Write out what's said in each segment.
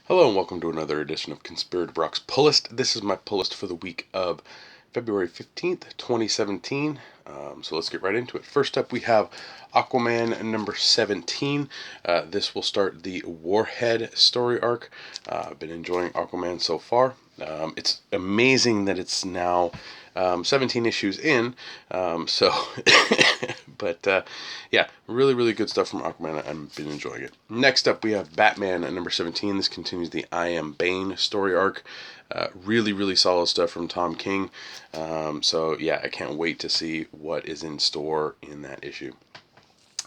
Hello and welcome to another edition of Conspirator Brock's Pull List. This is my pull list for the week of February 15th, 2017. So let's get right into it. First up, we have Aquaman number 17. This will start the Warhead story arc. I've been enjoying Aquaman so far. It's amazing that it's now 17 issues in. So, but yeah, really, really good stuff from Aquaman. I've been enjoying it. Next up, we have Batman at number 17. This continues the I Am Bane story arc. Really, really solid stuff from Tom King. So yeah, I can't wait to see what is in store in that issue.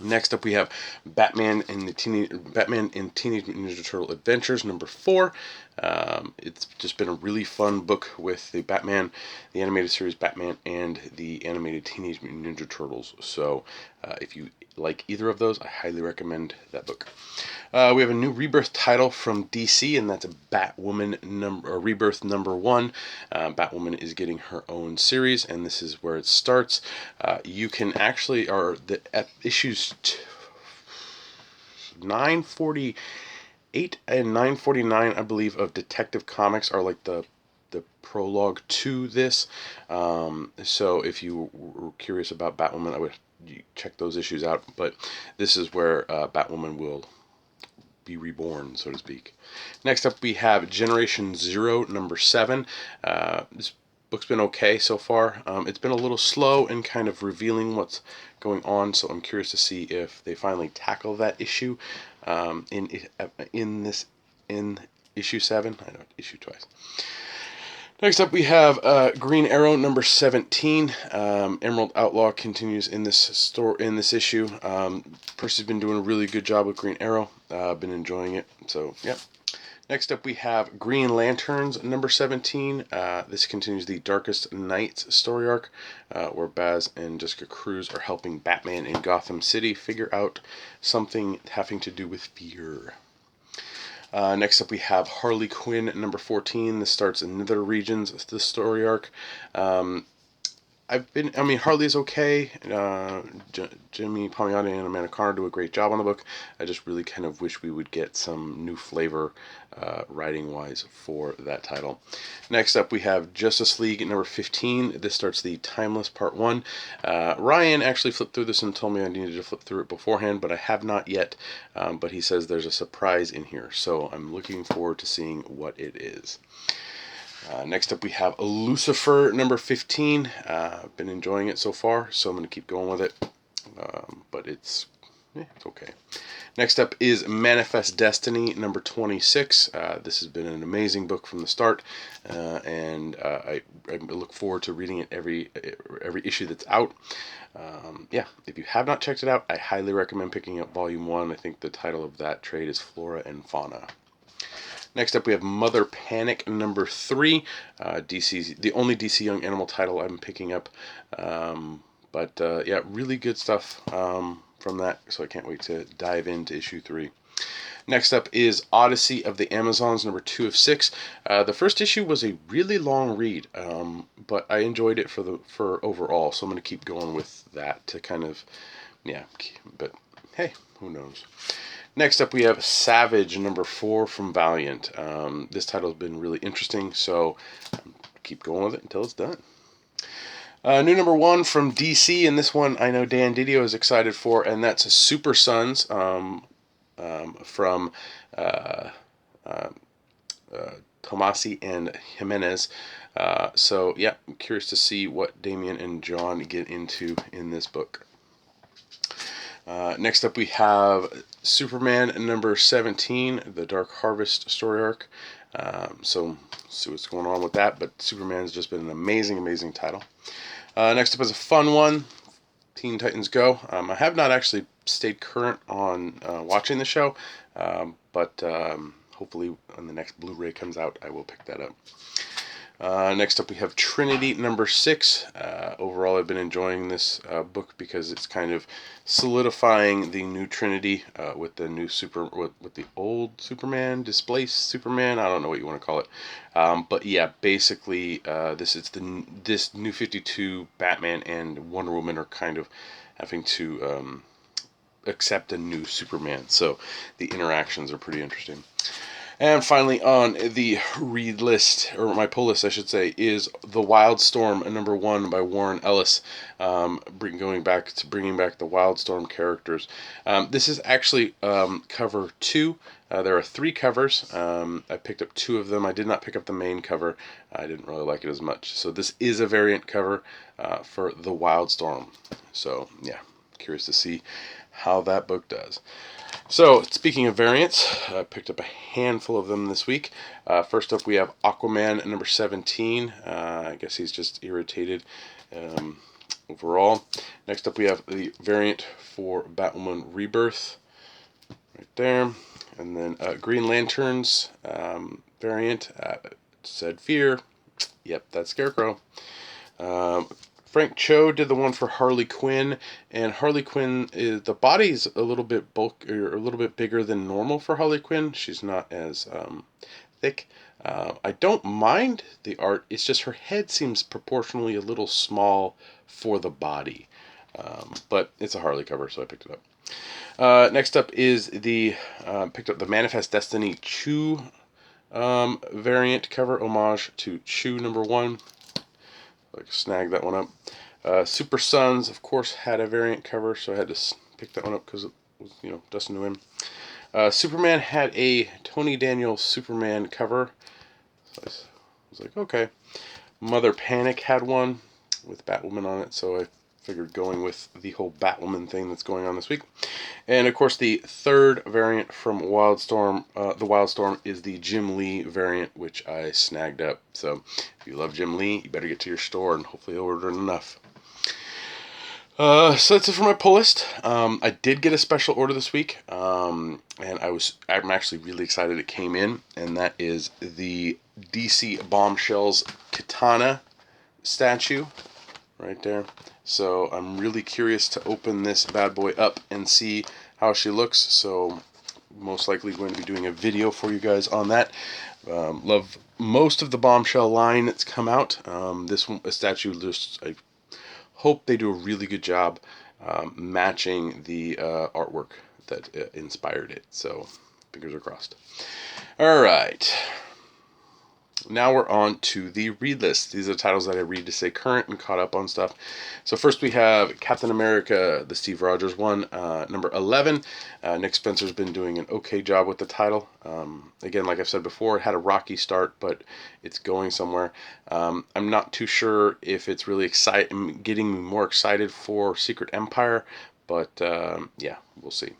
Next up, we have Batman and Teenage Mutant Ninja Turtle Adventures number 4. It's just been a really fun book with the Batman, the animated series Batman, and the animated Teenage Mutant Ninja Turtles. So, if you like either of those, I highly recommend that book. We have a new Rebirth title from DC, and that's a Batwoman Rebirth number 1. Batwoman is getting her own series, and this is where it starts. You can actually, or the issues 948 and 949, I believe, of Detective Comics are like the prologue to this. So if you were curious about Batwoman, I would check those issues out. But this is where Batwoman will be reborn, so to speak. Next up, we have Generation Zero, number 7. This book's been okay so far. It's been a little slow in kind of revealing what's going on, so I'm curious to see if they finally tackle that issue in issue 7. I know, issue twice. Next up, we have Green Arrow number 17. Emerald Outlaw continues in this issue. Percy's been doing a really good job with Green Arrow. I've been enjoying it. So, yep. Next up, we have Green Lanterns number 17. This continues the Darkest Nights story arc, where Baz and Jessica Cruz are helping Batman in Gotham City figure out something having to do with fear. Next up, we have Harley Quinn number 14. This starts in Nether Regions, the story arc. Harley's okay. Jimmy Palmiotti and Amanda Conner do a great job on the book. I just really kind of wish we would get some new flavor, writing-wise, for that title. Next up, we have Justice League number 15. This starts the Timeless Part 1. Ryan actually flipped through this and told me I needed to flip through it beforehand, but I have not yet. But he says there's a surprise in here, so I'm looking forward to seeing what it is. Next up, we have Lucifer number 15. I've been enjoying it so far, so I'm going to keep going with it. But it's okay. Next up is Manifest Destiny number 26. This has been an amazing book from the start, and I look forward to reading it every issue that's out. If you have not checked it out, I highly recommend picking up Volume 1. I think the title of that trade is Flora and Fauna. Next up, we have Mother Panic number 3. DC's the only DC Young Animal title I'm picking up. Really good stuff from that. So I can't wait to dive into issue 3. Next up is Odyssey of the Amazons number 2 of 6. The first issue was a really long read, but I enjoyed it for overall. So I'm going to keep going with that to kind of, But hey, who knows? Next up, we have Savage number 4 from Valiant. This title has been really interesting, so keep going with it until it's done. New number 1 from DC, and this one I know Dan Didio is excited for, and that's Super Sons from Tomasi and Jimenez. I'm curious to see what Damian and John get into in this book. Next up, we have Superman number 17, the Dark Harvest story arc. So see what's going on with that. But Superman's just been an amazing, amazing title. Next up is a fun one, Teen Titans Go. I have not actually stayed current on watching the show, but hopefully when the next Blu-ray comes out, I will pick that up. Next up, we have Trinity number 6. Overall, I've been enjoying this book because it's kind of solidifying the new Trinity with the new with the old Superman, displaced Superman. I don't know what you want to call it, but yeah, basically, this new 52 Batman and Wonder Woman are kind of having to accept a new Superman. So the interactions are pretty interesting. And finally on the read list, or my pull list, I should say, is The Wildstorm, #1 by Warren Ellis. Bringing back the Wildstorm characters. This is actually cover 2. There are 3 covers. I picked up 2 of them. I did not pick up the main cover. I didn't really like it as much. So this is a variant cover for The Wildstorm. So yeah, curious to see how that book does. So, speaking of variants, I picked up a handful of them this week. First up, we have Aquaman #17. I guess he's just irritated overall. Next up, we have the variant for Batwoman Rebirth, right there. And then Green Lanterns variant, said Fear. Yep, that's Scarecrow. Frank Cho did the one for Harley Quinn, and Harley Quinn the body's a little bit a little bit bigger than normal for Harley Quinn. She's not as thick. I don't mind the art. It's just her head seems proportionally a little small for the body, but it's a Harley cover, so I picked it up. Next up is picked up the Manifest Destiny Chew variant cover, homage to Chew #1. Like snag that one up. Super Sons, of course, had a variant cover, so I had to pick that one up because it was, Dustin knew him. Superman had a Tony Daniel Superman cover. So I was like, okay. Mother Panic had one with Batwoman on it, so I figured going with the whole Batwoman thing that's going on this week. And of course, the third variant from Wildstorm, the Wildstorm, is the Jim Lee variant, which I snagged up. So if you love Jim Lee, you better get to your store and hopefully order enough. So that's it for my pull list. I did get a special order this week, and I'm actually really excited it came in, and that is the DC Bombshells Katana statue right there. So I'm really curious to open this bad boy up and see how she looks. So most likely going to be doing a video for you guys on that. Love most of the Bombshell line that's come out. This one, a statue, I hope they do a really good job matching the artwork that inspired it. So fingers are crossed. All right. Now we're on to the read list. These are titles that I read to stay current and caught up on stuff. So first we have Captain America, the Steve Rogers one, #11. Nick Spencer's been doing an okay job with the title. Again, like I've said before, it had a rocky start, but it's going somewhere. I'm not too sure if it's really getting me more excited for Secret Empire, but yeah, we'll see.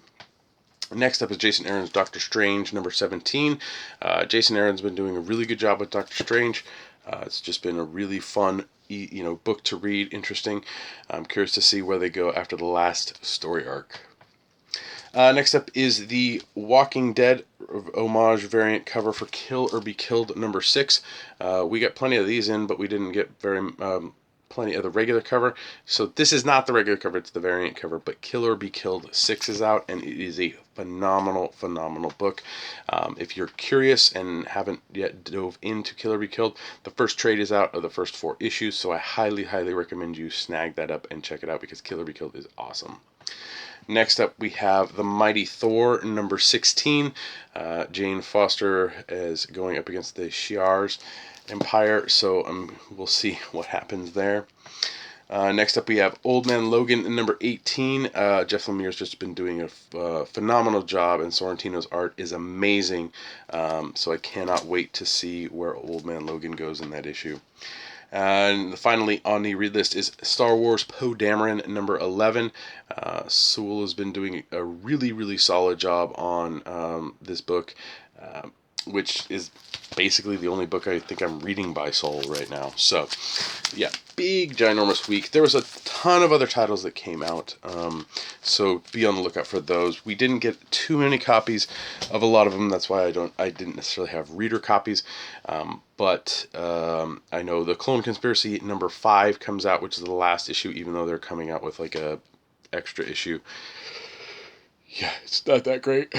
Next up is Jason Aaron's Doctor Strange #17. Jason Aaron's been doing a really good job with Doctor Strange. It's just been a really fun, book to read, interesting. I'm curious to see where they go after the last story arc. Next up is the Walking Dead homage variant cover for Kill or Be Killed #6. We got plenty of these in, but we didn't get plenty of the regular cover. So this is not the regular cover, it's the variant cover, but Kill or Be Killed 6 is out, and it is a phenomenal book. If you're curious and haven't yet dove into Kill or Be Killed, the first trade is out of the first 4 issues, so I highly recommend you snag that up and check it out because Kill or Be Killed is awesome. Next up, we have The Mighty Thor #16. Jane Foster is going up against the Shi'ar's Empire, so we'll see what happens there. Next up, we have Old Man Logan #18. Jeff Lemire's just been doing a phenomenal job, and Sorrentino's art is amazing. So I cannot wait to see where Old Man Logan goes in that issue. And finally on the read list is Star Wars Poe Dameron #11. Sewell has been doing a really solid job on this book, which is basically the only book I think I'm reading by Soul right now. So, yeah, big, ginormous week. There was a ton of other titles that came out, so be on the lookout for those. We didn't get too many copies of a lot of them. That's why I didn't necessarily have reader copies. But I know the Clone Conspiracy #5 comes out, which is the last issue, even though they're coming out with like a extra issue. Yeah, it's not that great.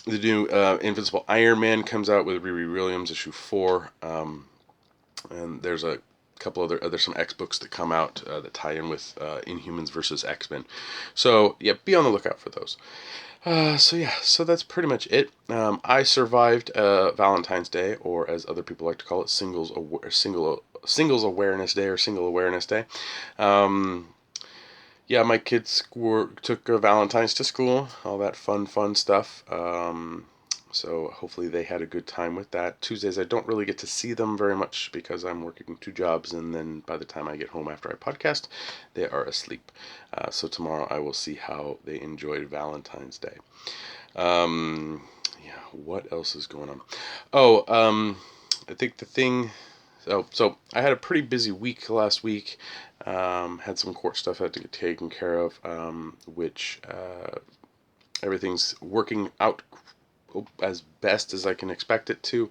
The new Invincible Iron Man comes out with Riri Williams issue 4, and there's a couple there's some X books that come out that tie in with Inhumans versus X-Men. So yeah, be on the lookout for those. So that's pretty much it. I survived Valentine's Day, or as other people like to call it, Singles Awareness Day or Single Awareness Day. Yeah, my kids took Valentine's to school, all that fun stuff. So hopefully they had a good time with that. Tuesdays I don't really get to see them very much because I'm working 2 jobs, and then by the time I get home after I podcast, they are asleep. So tomorrow I will see how they enjoyed Valentine's Day. Yeah, what else is going on? I think the thing. So I had a pretty busy week last week. Had some court stuff I had to get taken care of, which everything's working out as best as I can expect it to.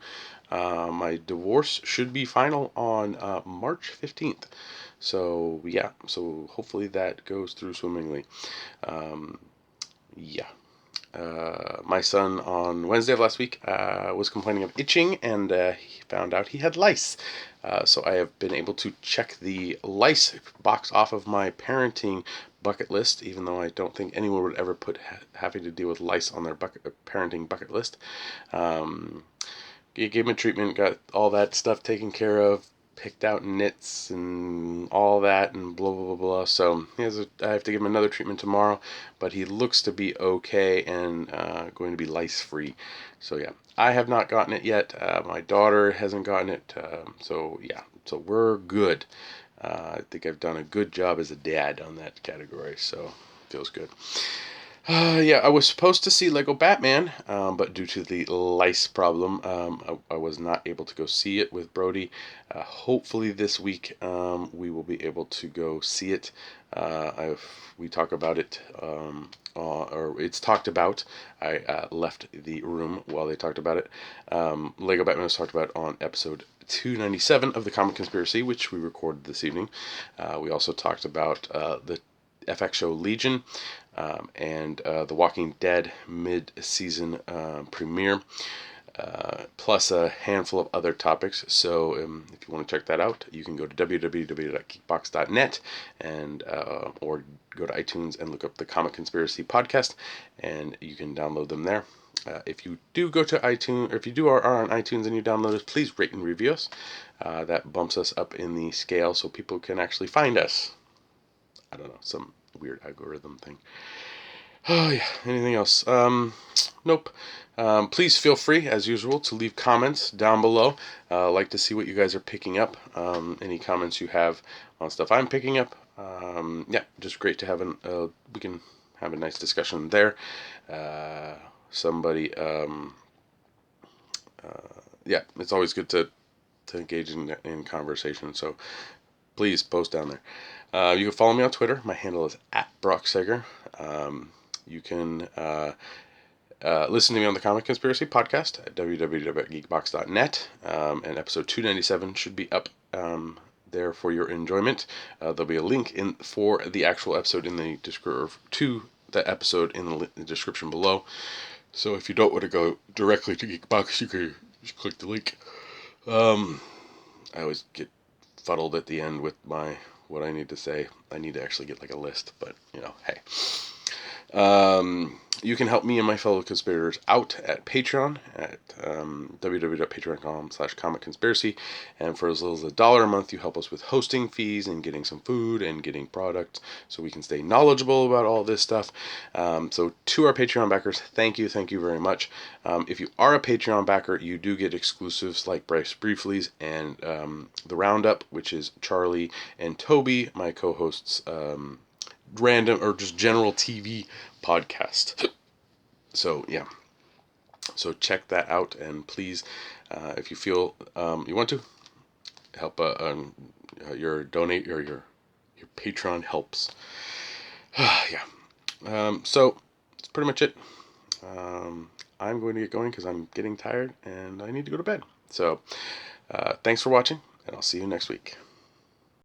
My divorce should be final on March 15th. So yeah, so hopefully that goes through swimmingly. Yeah. My son on Wednesday of last week was complaining of itching, and he found out he had lice. So I have been able to check the lice box off of my parenting bucket list, even though I don't think anyone would ever put having to deal with lice on their parenting bucket list. Gave him a treatment, got all that stuff taken care of, picked out nits and all that, and blah blah blah blah. So I have to give him another treatment tomorrow, but he looks to be okay and going to be lice free. So yeah, I have not gotten it yet. My daughter hasn't gotten it. So yeah, so we're good. I think I've done a good job as a dad on that category. So feels good. Yeah, I was supposed to see Lego Batman, but due to the lice problem, I was not able to go see it with Brody. Hopefully this week we will be able to go see it. We talk about it, or it's talked about. I left the room while they talked about it. Lego Batman was talked about on episode 297 of the Comic Conspiracy, which we recorded this evening. We also talked about the FX show Legion, and The Walking Dead mid-season premiere, plus a handful of other topics. So if you want to check that out, you can go to www.geekbox.net and or go to iTunes and look up the Comic Conspiracy podcast, and you can download them there. If you do go to iTunes, or if you are on iTunes and you download us, please rate and review us. That bumps us up in the scale so people can actually find us. I don't know, some weird algorithm thing. Oh yeah, anything else? Nope. Please feel free, as usual, to leave comments down below. Like to see what you guys are picking up. Any comments you have on stuff I'm picking up. Yeah, just great to have we can have a nice discussion there. Yeah, it's always good to engage in conversation. So please post down there. You can follow me on Twitter. My handle is @BrockSager. You can listen to me on the Comic Conspiracy podcast at www.geekbox.net. And episode 297 should be up there for your enjoyment. There'll be a link for the actual episode in the to the episode in the description below. So if you don't want to go directly to Geekbox, you can just click the link. I always get fuddled at the end with what I need to say. I need to actually get like a list, but hey. You can help me and my fellow conspirators out at Patreon at www.patreon.com/comicconspiracy, and for as little as $1 a month, you help us with hosting fees and getting some food and getting products, so we can stay knowledgeable about all this stuff. So to our Patreon backers, thank you very much. If you are a Patreon backer, you do get exclusives like Bryce Briefly's and the Roundup, which is Charlie and Toby, my co-hosts. Random or just general TV podcast. So yeah, so check that out, and please, if you feel you want to help, your donate or your Patreon helps. Yeah. So that's pretty much it. I'm going to get going because I'm getting tired and I need to go to bed. So thanks for watching, and I'll see you next week.